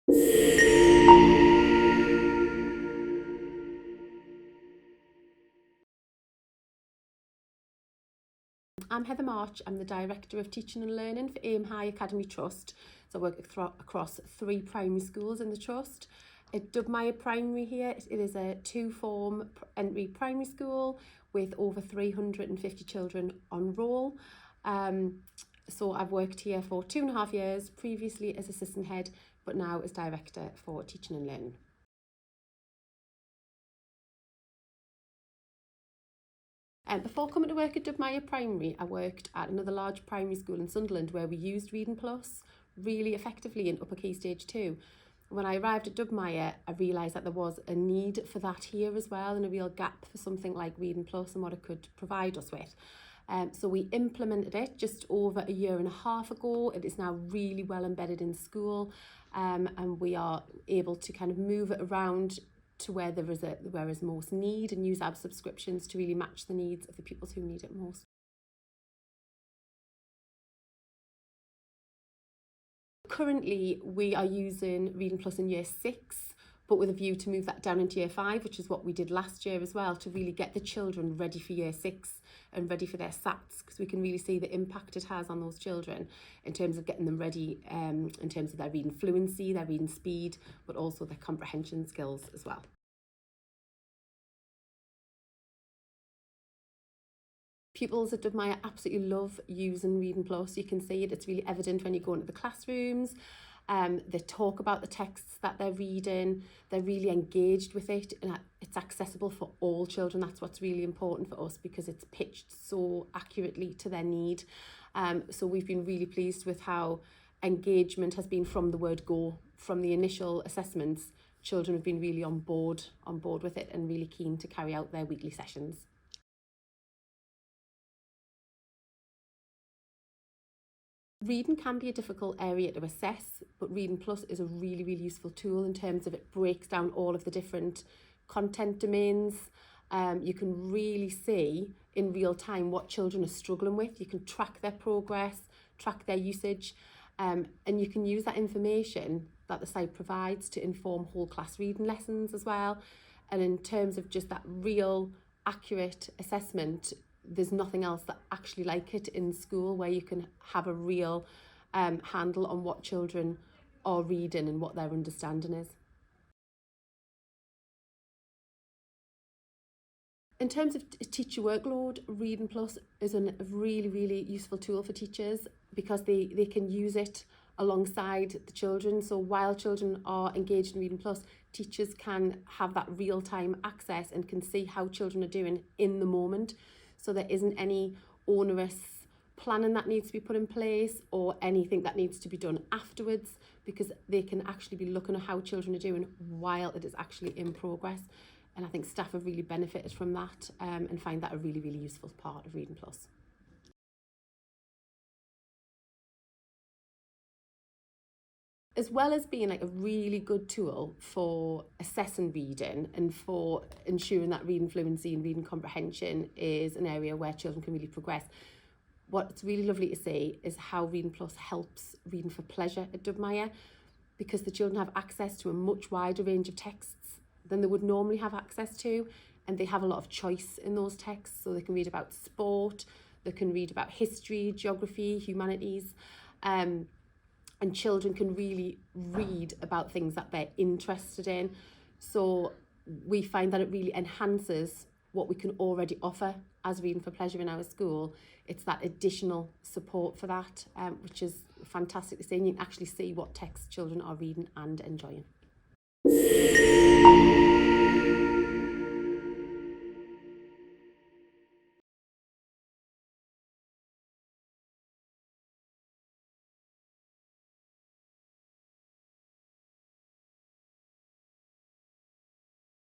I'm Heather March. I'm the Director of Teaching and Learning for Aim High Academy Trust. So I work across 3 primary schools in the Trust. At Dubmire Primary here, it is a 2-form entry primary school with over 350 children on roll. So I've worked here for 2.5 years, previously as Assistant Head, but now as Director for Teaching and Learning. Before coming to work at Dubmire Primary, I worked at another large primary school in Sunderland where we used Reading Plus really effectively in upper key stage 2. When I arrived at Dubmire, I realised that there was a need for that here as well, and a real gap for something like Reading Plus and what it could provide us with. So we implemented it just over 1.5 years ago. It is now really well embedded in school, and we are able to kind of move it around to where there is most need, and use our subscriptions to really match the needs of the pupils who need it most. Currently, we are using Reading Plus in Year 6, but with a view to move that down into Year 5, which is what we did last year as well, to really get the children ready for Year 6 and ready for their SATs, because we can really see the impact it has on those children in terms of getting them ready in terms of their reading fluency, their reading speed, but also their comprehension skills as well. Pupils at Dubmire absolutely love using Reading Plus. You can see it, it's really evident when you go into the classrooms. They talk about the texts that they're reading, they're really engaged with it, and it's accessible for all children. That's what's really important for us, because it's pitched so accurately to their need. So we've been really pleased with how engagement has been from the word go. From the initial assessments, children have been really on board with it and really keen to carry out their weekly sessions. Reading can be a difficult area to assess, but Reading Plus is a really, really useful tool in terms of it breaks down all of the different content domains. You can really see in real time what children are struggling with. You can track their progress, track their usage, and you can use that information that the site provides to inform whole class reading lessons as well. And in terms of just that real accurate assessment, there's nothing else that actually like it in school, where you can have a real handle on what children are reading and what their understanding is. In terms of teacher workload, Reading Plus is a really, really useful tool for teachers, because they can use it alongside the children. So while children are engaged in Reading Plus, teachers can have that real-time access and can see how children are doing in the moment. So there isn't any onerous planning that needs to be put in place or anything that needs to be done afterwards, because they can actually be looking at how children are doing while it is actually in progress. And I think staff have really benefited from that and find that a really, really useful part of Reading Plus. As well as being like a really good tool for assessing reading and for ensuring that reading fluency and reading comprehension is an area where children can really progress, what's really lovely to see is how Reading Plus helps reading for pleasure at Dubmire, because the children have access to a much wider range of texts than they would normally have access to, and they have a lot of choice in those texts. So they can read about sport, they can read about history, geography, humanities, and children can really read about things that they're interested in. So we find that it really enhances what we can already offer as Reading for Pleasure in our school. It's that additional support for that, which is fantastic to see, and you can actually see what texts children are reading and enjoying.